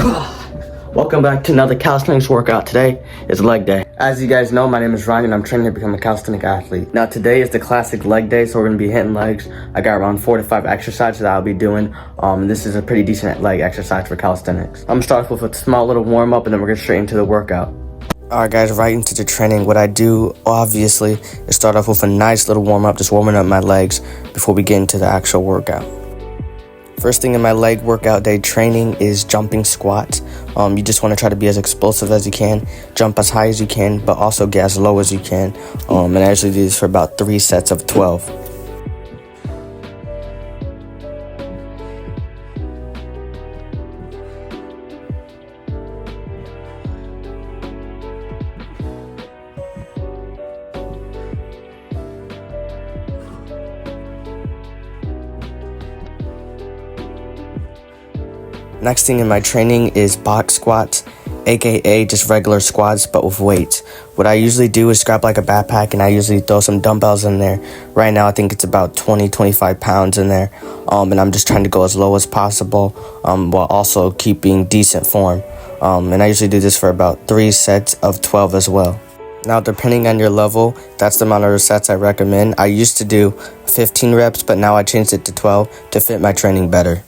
Welcome back to another calisthenics workout. Today is leg day. As you guys know, my name is Ryan and I'm training to become a calisthenic athlete. Now today is the classic leg day, so we're going to be hitting legs. I got around 4 to 5 exercises that I'll be doing. This is a pretty decent leg exercise for calisthenics. I'm going to start off with a small little warm up and then we're going to straight into the workout. Alright guys, right into the training. What I do, obviously, is start off with a nice little warm up, just warming up my legs before we get into the actual workout. First thing in my leg workout day training is jumping squats. You just want to try to be as explosive as you can, jump as high as you can, but also get as low as you can. And I usually do this for about 3 sets of 12. Next thing in my training is box squats, aka just regular squats but with weights. What I usually do is grab like a backpack and I usually throw some dumbbells in there. Right now I think it's about 20-25 pounds in there, and I'm just trying to go as low as possible while also keeping decent form. And I usually do this for about 3 sets of 12 as well. Now depending on your level, that's the amount of sets I recommend. I used to do 15 reps, but now I changed it to 12 to fit my training better.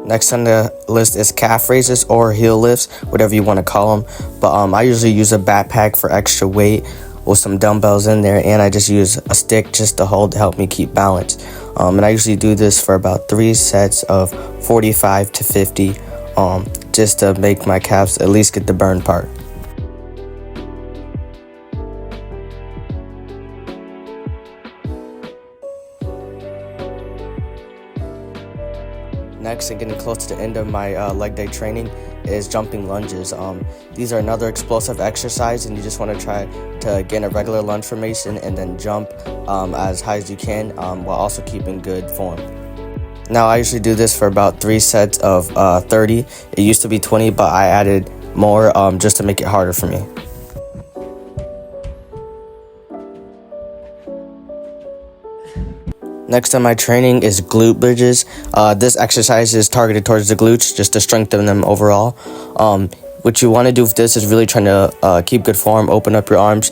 Next on the list is calf raises or heel lifts, whatever you want to call them. But I usually use a backpack for extra weight with some dumbbells in there, and I just use a stick just to hold to help me keep balance. And I usually do this for about 3 sets of 45 to 50, just to make my calves at least get the burn part. Next, and getting close to the end of my leg day training, is jumping lunges. These are another explosive exercise, and you just want to try to get in a regular lunge formation and then jump as high as you can while also keeping good form. Now, I usually do this for about 3 sets of 30. It used to be 20, but I added more just to make it harder for me. Next on my training is glute bridges. This exercise is targeted towards the glutes just to strengthen them overall. What you want to do with this is really trying to keep good form, open up your arms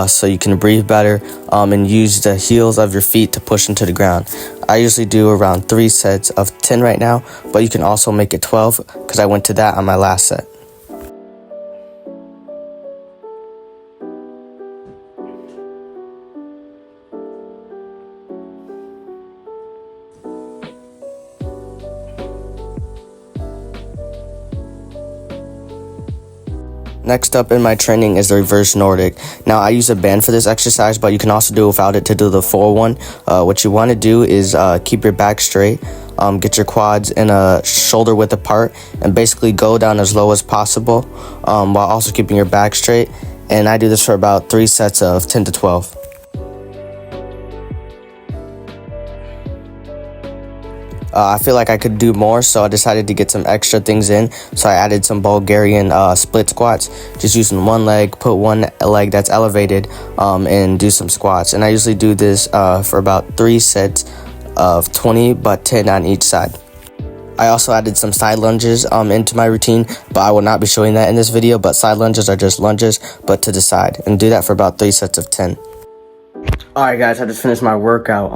so you can breathe better, and use the heels of your feet to push into the ground. I usually do around 3 sets of 10 right now, but you can also make it 12 because I went to that on my last set. Next up in my training is the reverse Nordic. Now I use a band for this exercise, but you can also do without it to do the full one. What you want to do is keep your back straight, get your quads in a shoulder width apart, and basically go down as low as possible while also keeping your back straight. And I do this for about 3 sets of 10 to 12. I feel like I could do more, so I decided to get some extra things in. So I added some Bulgarian split squats, just using one leg, put one leg that's elevated, and do some squats. And I usually do this for about 3 sets of 20, but 10 on each side. I also added some side lunges into my routine, but I will not be showing that in this video. But side lunges are just lunges, but to the side, and do that for about 3 sets of 10. Alright guys, I just finished my workout.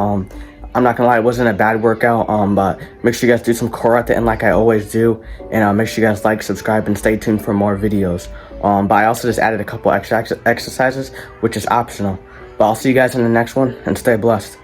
I'm not gonna lie, it wasn't a bad workout, but make sure you guys do some core at the end like I always do, and make sure you guys like, subscribe, and stay tuned for more videos. But I also just added a couple extra exercises, which is optional. But I'll see you guys in the next one, and stay blessed.